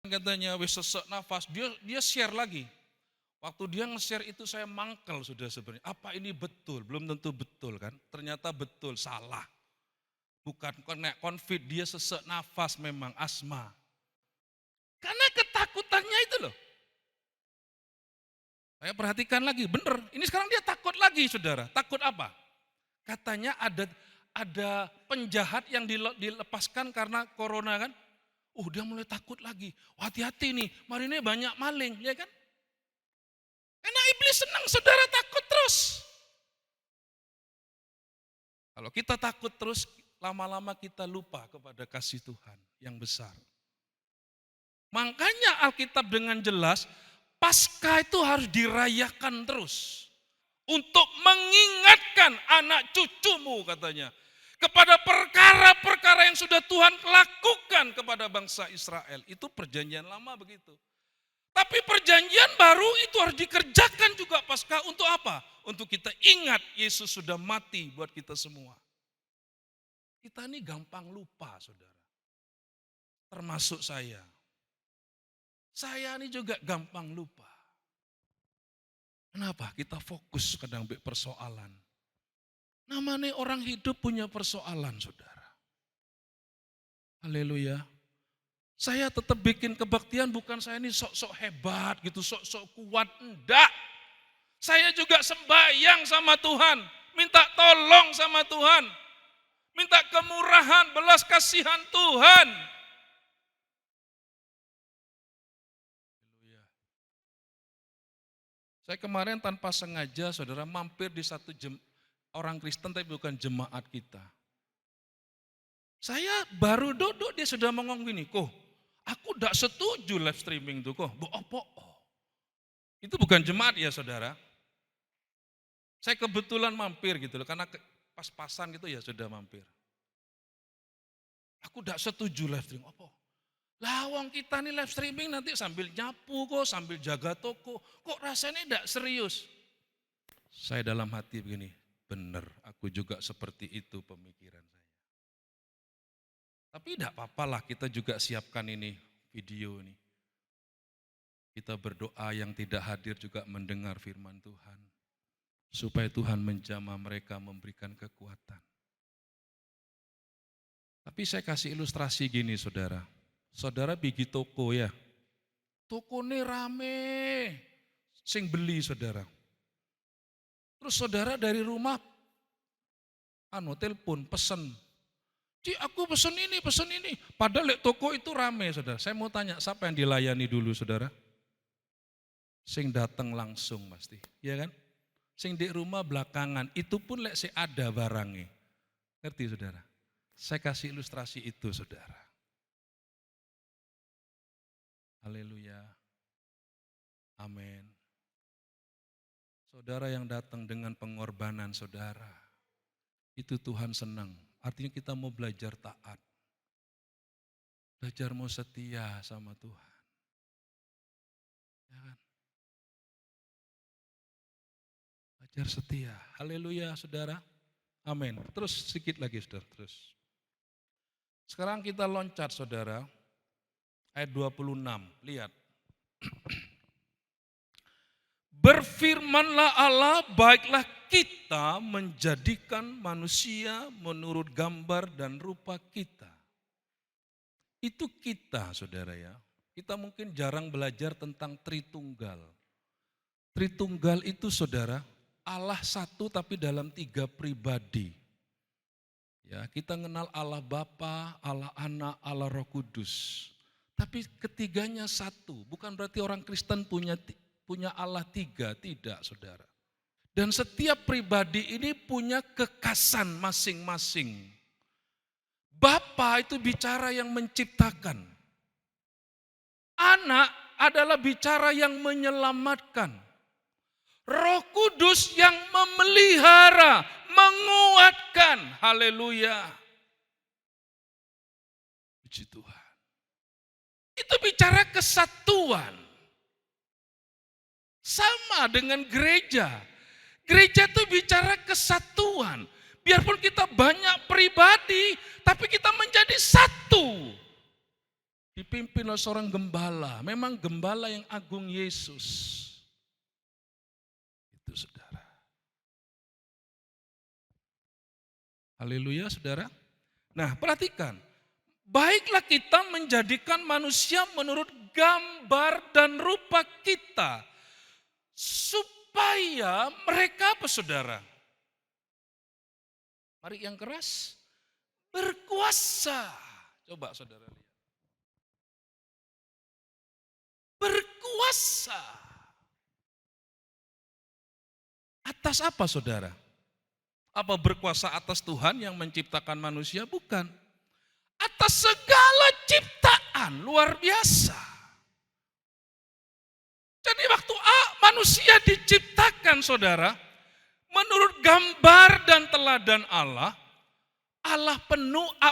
katanya wis sesek nafas, dia share lagi. Waktu dia nge-share itu saya mangkel sudah sebenarnya. Apa ini betul? Belum tentu betul kan. Ternyata betul, salah. Bukan kena COVID, dia sesek nafas memang asma. Karena ketakutannya itu loh. Saya perhatikan lagi, bener. Ini sekarang dia takut lagi saudara. Takut apa? Katanya ada penjahat yang dilepaskan karena corona kan. Dia mulai takut lagi. Hati-hati nih, mari ini banyak maling, ya kan? Karena iblis senang saudara takut terus. Kalau kita takut terus, lama-lama kita lupa kepada kasih Tuhan yang besar. Makanya Alkitab dengan jelas, Paskah itu harus dirayakan terus. Untuk mengingatkan anak cucumu katanya. Kepada perkara-perkara yang sudah Tuhan lakukan kepada bangsa Israel. Itu perjanjian lama begitu. Tapi perjanjian baru itu harus dikerjakan juga Paskah untuk apa? Untuk kita ingat Yesus sudah mati buat kita semua. Kita ini gampang lupa saudara. Termasuk saya. Saya ini juga gampang lupa. Kenapa? Kita fokus kadang persoalan. Namanya orang hidup punya persoalan saudara. Haleluya. Saya tetap bikin kebaktian bukan saya ini sok-sok hebat gitu, sok-sok kuat. Enggak. Saya juga sembahyang sama Tuhan. Minta tolong sama Tuhan. Minta kemurahan, belas kasihan Tuhan. Saya kemarin tanpa sengaja saudara mampir di satu orang Kristen tapi bukan jemaat kita. Saya baru duduk dia sudah ngomong gini, kok aku tidak setuju live streaming tuh kok. Itu bukan jemaat ya saudara. Saya kebetulan mampir gitu loh karena pas-pasan gitu ya sudah mampir. Aku tidak setuju live streaming. Lawang kita nih live streaming nanti sambil nyapu kok, sambil jaga toko. Kok rasanya tidak serius? Saya dalam hati begini, benar aku juga seperti itu pemikiran saya. Tapi tidak apa-apalah kita juga siapkan ini video ini. Kita berdoa yang tidak hadir juga mendengar firman Tuhan. Supaya Tuhan menjamah mereka memberikan kekuatan. Tapi saya kasih ilustrasi gini saudara. Saudara pergi toko ya, toko ini rame, sing beli saudara. Terus saudara dari rumah, telepon, pesen. Aku pesen ini. Padahal toko itu rame saudara. Saya mau tanya, siapa yang dilayani dulu saudara? Sing datang langsung pasti, ya kan? Sing di rumah belakangan, itu pun ada barangnya. Ngerti saudara? Saya kasih ilustrasi itu saudara. Haleluya. Amin. Saudara yang datang dengan pengorbanan saudara, itu Tuhan senang. Artinya kita mau belajar taat. Belajar mau setia sama Tuhan. Ya kan? Belajar setia. Haleluya saudara. Amin. Terus sedikit lagi saudara. Terus. Sekarang kita loncat saudara. Ayat 26, lihat. Berfirmanlah Allah, baiklah kita menjadikan manusia menurut gambar dan rupa kita. Itu kita saudara ya. Kita mungkin jarang belajar tentang Tritunggal. Tritunggal itu saudara, Allah satu tapi dalam 3 pribadi. Ya, kita kenal Allah Bapa, Allah Anak, Allah Roh Kudus. Tapi ketiganya satu, bukan berarti orang Kristen punya Allah 3, tidak saudara. Dan setiap pribadi ini punya kekasan masing-masing. Bapa itu bicara yang menciptakan. Anak adalah bicara yang menyelamatkan. Roh Kudus yang memelihara, menguatkan. Haleluya. Puji Tuhan. Itu bicara kesatuan. Sama dengan gereja. Gereja itu bicara kesatuan. Biarpun kita banyak pribadi, tapi kita menjadi satu. dipimpin oleh seorang gembala. Memang gembala yang agung, Yesus. Itu saudara. Haleluya saudara. Nah perhatikan, baiklah kita menjadikan manusia menurut gambar dan rupa kita. Supaya mereka apa saudara? Mari yang keras, berkuasa. Coba saudara lihat. Berkuasa. Atas apa saudara? Apa berkuasa atas Tuhan yang menciptakan manusia? Bukan. Atas segala ciptaan, luar biasa. Jadi waktu manusia diciptakan saudara, menurut gambar dan teladan Allah,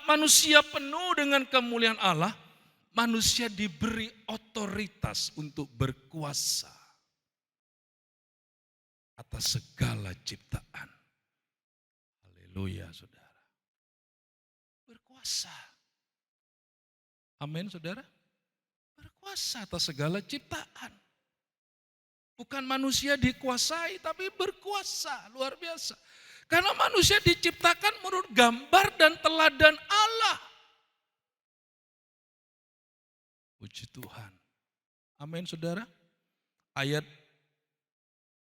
manusia penuh dengan kemuliaan Allah, manusia diberi otoritas untuk berkuasa atas segala ciptaan. Haleluya saudara. Berkuasa. Amin saudara. Berkuasa atas segala ciptaan. Bukan manusia dikuasai tapi berkuasa, luar biasa. Karena manusia diciptakan menurut gambar dan teladan Allah. Puji Tuhan. Amin saudara. Ayat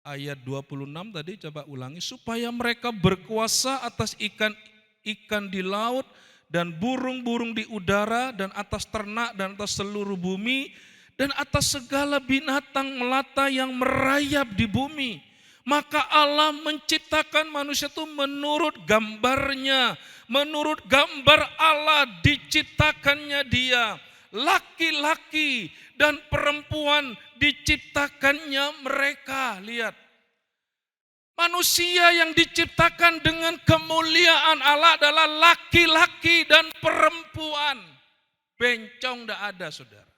26 tadi coba ulangi. Supaya mereka berkuasa atas ikan di laut dan burung-burung di udara dan atas ternak dan atas seluruh bumi dan atas segala binatang melata yang merayap di bumi. Maka Allah menciptakan manusia itu menurut gambarnya. Menurut gambar Allah diciptakannya dia. Laki-laki dan perempuan diciptakannya mereka. Lihat. Manusia yang diciptakan dengan kemuliaan Allah adalah laki-laki dan perempuan. Bencong tidak ada saudara.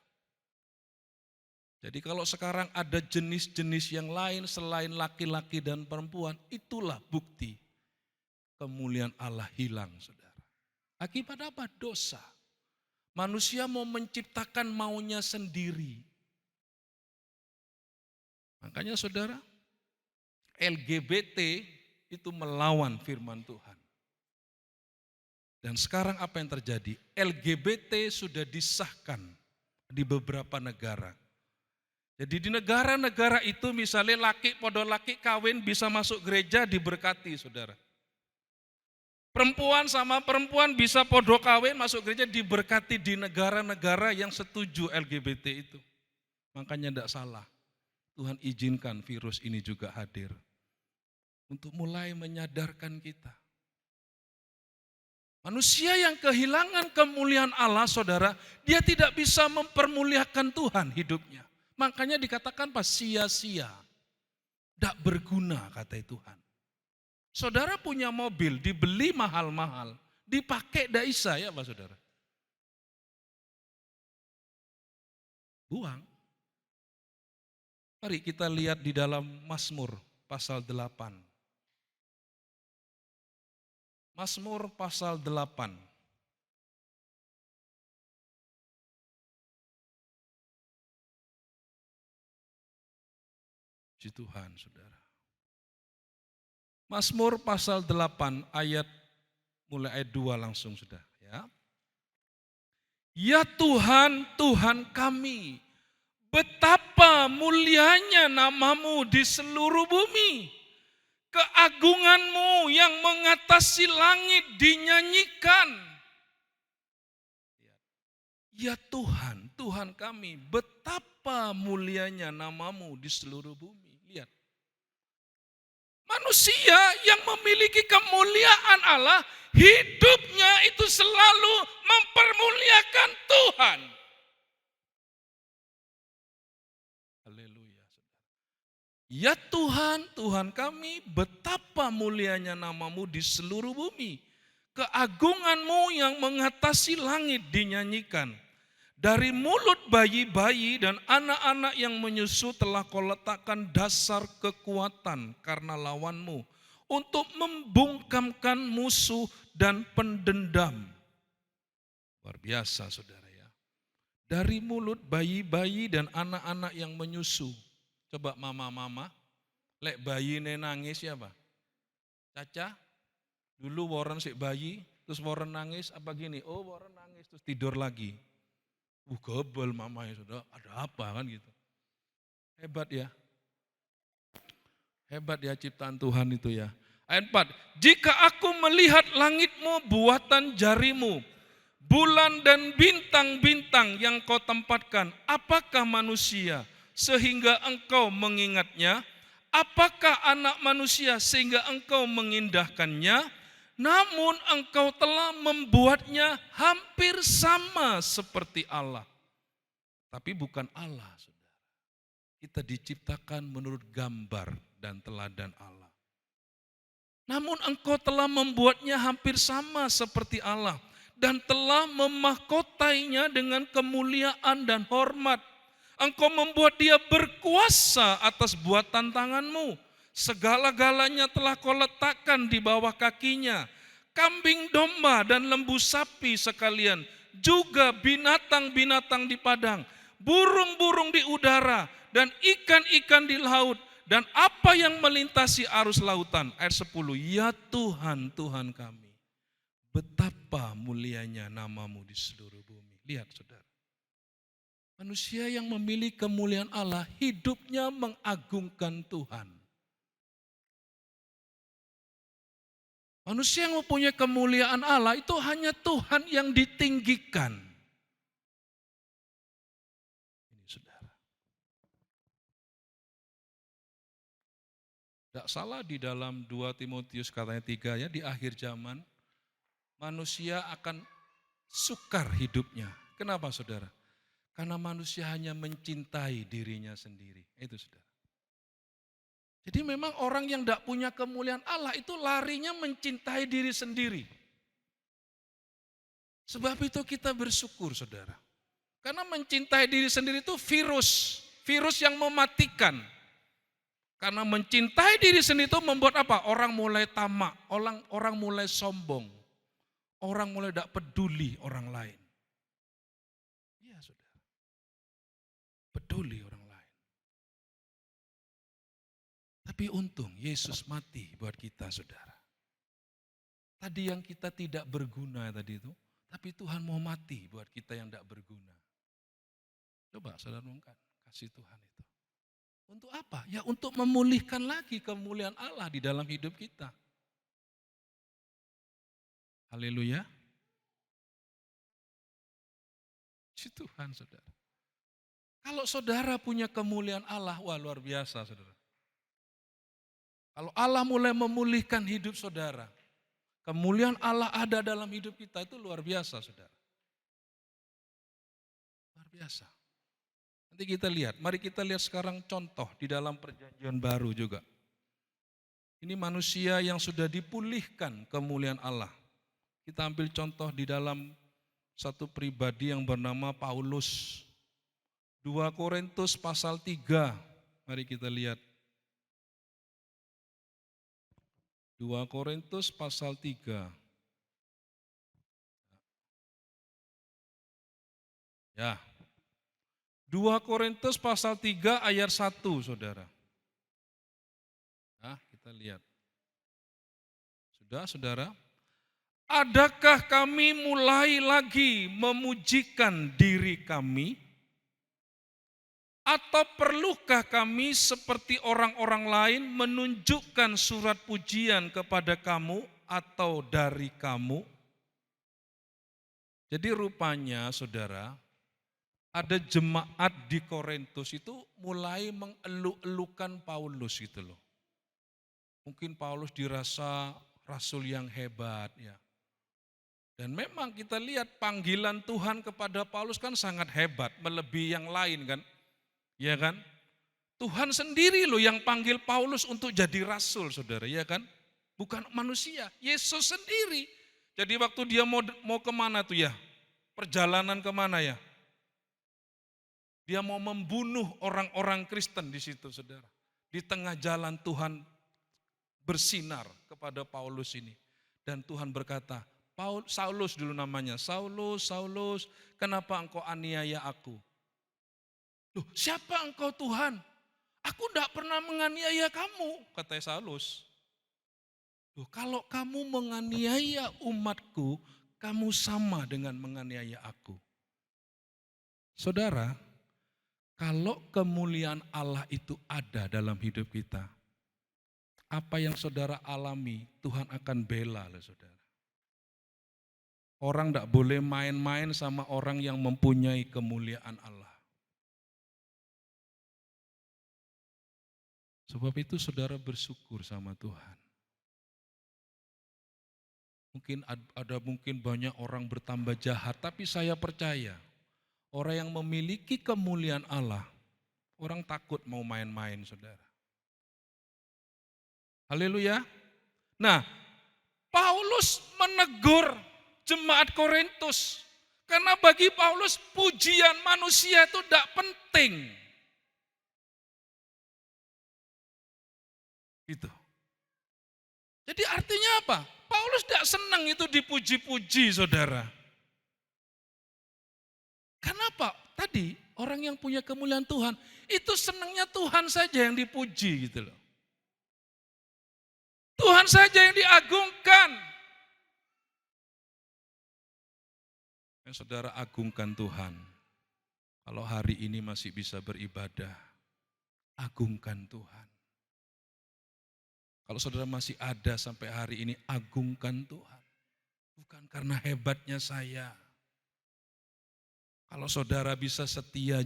Jadi kalau sekarang ada jenis-jenis yang lain selain laki-laki dan perempuan, itulah bukti kemuliaan Allah hilang saudara. Akibat apa? Dosa. Manusia mau menciptakan maunya sendiri. Makanya saudara, LGBT itu melawan firman Tuhan. Dan sekarang apa yang terjadi? LGBT sudah disahkan di beberapa negara. Jadi di negara-negara itu misalnya podo laki kawin bisa masuk gereja diberkati saudara. Perempuan sama perempuan bisa podo kawin masuk gereja diberkati di negara-negara yang setuju LGBT itu. Makanya tidak salah. Tuhan izinkan virus ini juga hadir. Untuk mulai menyadarkan kita. Manusia yang kehilangan kemuliaan Allah saudara, dia tidak bisa mempermuliakan Tuhan hidupnya. Makanya dikatakan pas sia-sia, tidak berguna kata Tuhan. Saudara punya mobil, dibeli mahal-mahal, dipakai tidak bisa ya Pak saudara. Buang. Mari kita lihat di dalam Mazmur pasal 8. Mazmur pasal 8. Puji Tuhan, saudara. Mazmur pasal 8 mulai ayat 2 langsung sudah ya. Ya Tuhan, Tuhan kami, betapa mulianya namamu di seluruh bumi. Keagunganmu yang mengatasi langit dinyanyikan. Ya Tuhan, Tuhan kami, betapa mulianya namamu di seluruh bumi. Lihat. Manusia yang memiliki kemuliaan Allah, hidupnya itu selalu mempermuliakan Tuhan. Haleluya. Ya Tuhan, Tuhan kami, betapa mulianya namamu di seluruh bumi. Keagunganmu yang mengatasi langit dinyanyikan. Dari mulut bayi-bayi dan anak-anak yang menyusu telah kau letakkan dasar kekuatan karena lawanmu. Untuk membungkamkan musuh dan pendendam. Luar biasa saudara ya. Dari mulut bayi-bayi dan anak-anak yang menyusu. Coba mama-mama, lek bayi ini nangis ya Pak? Caca, dulu Warren sik bayi, terus Warren nangis, apa gini? Oh Warren nangis, terus tidur lagi. Gobel mamanya sudah, ada apa kan gitu. Hebat ya. Hebat ya ciptaan Tuhan itu ya. Ayat 4, jika aku melihat langitmu buatan jarimu, bulan dan bintang-bintang yang kau tempatkan, apakah manusia sehingga engkau mengingatnya? Apakah anak manusia sehingga engkau mengindahkannya? Namun engkau telah membuatnya hampir sama seperti Allah. Tapi bukan Allah, saudara. Kita diciptakan menurut gambar dan teladan Allah. Namun engkau telah membuatnya hampir sama seperti Allah dan telah memahkotainya dengan kemuliaan dan hormat. Engkau membuat dia berkuasa atas buatan tanganmu. Segala-galanya telah kau letakkan di bawah kakinya. Kambing domba dan lembu sapi sekalian, juga binatang-binatang di padang, burung-burung di udara, dan ikan-ikan di laut, dan apa yang melintasi arus lautan. Ayat 10, ya Tuhan, Tuhan kami, betapa mulianya namamu di seluruh bumi. Lihat saudara, manusia yang memiliki kemuliaan Allah, hidupnya mengagungkan Tuhan. Manusia yang mempunyai kemuliaan Allah, itu hanya Tuhan yang ditinggikan. Ini saudara. Tidak salah di dalam 2 Timotius katanya 3 ya, di akhir zaman manusia akan sukar hidupnya. Kenapa saudara? Karena manusia hanya mencintai dirinya sendiri. Itu saudara. Jadi memang orang yang tidak punya kemuliaan Allah itu larinya mencintai diri sendiri. Sebab itu kita bersyukur saudara. Karena mencintai diri sendiri itu virus yang mematikan. Karena mencintai diri sendiri itu membuat apa? Orang mulai tamak, orang mulai sombong. Orang mulai tidak peduli orang lain. Iya saudara. Peduli orang lain. Tapi untung Yesus mati buat kita saudara. Tadi yang kita tidak berguna tadi itu, tapi Tuhan mau mati buat kita yang tidak berguna. Coba saudara renungkan kasih Tuhan itu. Untuk apa? Ya untuk memulihkan lagi kemuliaan Allah di dalam hidup kita. Haleluya. Si Tuhan saudara. Kalau saudara punya kemuliaan Allah, wah luar biasa saudara. Kalau Allah mulai memulihkan hidup saudara, kemuliaan Allah ada dalam hidup kita, itu luar biasa saudara. Luar biasa. Nanti kita lihat, mari kita lihat sekarang contoh di dalam perjanjian baru juga. Ini manusia yang sudah dipulihkan kemuliaan Allah. Kita ambil contoh di dalam satu pribadi yang bernama Paulus. 2 Korintus pasal 3, mari kita lihat. 2 Korintus pasal 3. Ya. 2 Korintus pasal 3 ayat 1 saudara. Nah, kita lihat. Sudah saudara? Adakah kami mulai lagi memujikan diri kami? Atau perlukah kami seperti orang-orang lain menunjukkan surat pujian kepada kamu atau dari kamu? Jadi rupanya saudara, ada jemaat di Korintus itu mulai mengeluk-elukan Paulus gitu loh. Mungkin Paulus dirasa rasul yang hebat ya. Dan memang kita lihat panggilan Tuhan kepada Paulus kan sangat hebat, melebihi yang lain kan. Ya kan? Tuhan sendiri loh yang panggil Paulus untuk jadi rasul, saudara, ya kan? Bukan manusia, Yesus sendiri. Jadi waktu dia mau kemana tuh ya? Perjalanan kemana ya? Dia mau membunuh orang-orang Kristen di situ, saudara. Di tengah jalan Tuhan bersinar kepada Paulus ini. Dan Tuhan berkata, Saulus dulu namanya. Saulus, Saulus, kenapa engkau aniaya aku? Loh, siapa engkau Tuhan? Aku tidak pernah menganiaya kamu, kata Saulus. Loh, kalau kamu menganiaya umatku, kamu sama dengan menganiaya aku. Saudara, kalau kemuliaan Allah itu ada dalam hidup kita, apa yang saudara alami, Tuhan akan bela loh saudara. Orang tidak boleh main-main sama orang yang mempunyai kemuliaan Allah. Sebab itu saudara bersyukur sama Tuhan. Mungkin banyak orang bertambah jahat, tapi saya percaya orang yang memiliki kemuliaan Allah, orang takut mau main-main saudara. Haleluya. Nah, Paulus menegur jemaat Korintus. Karena bagi Paulus pujian manusia itu tidak penting. Gitu. Jadi artinya apa? Paulus tidak senang itu dipuji-puji saudara. Kenapa? Tadi orang yang punya kemuliaan Tuhan, itu senangnya Tuhan saja yang dipuji gitu loh. Tuhan saja yang diagungkan. Saudara agungkan Tuhan. Kalau hari ini masih bisa beribadah, agungkan Tuhan. Kalau saudara masih ada sampai hari ini, agungkan Tuhan. Bukan karena hebatnya saya. Kalau saudara bisa setia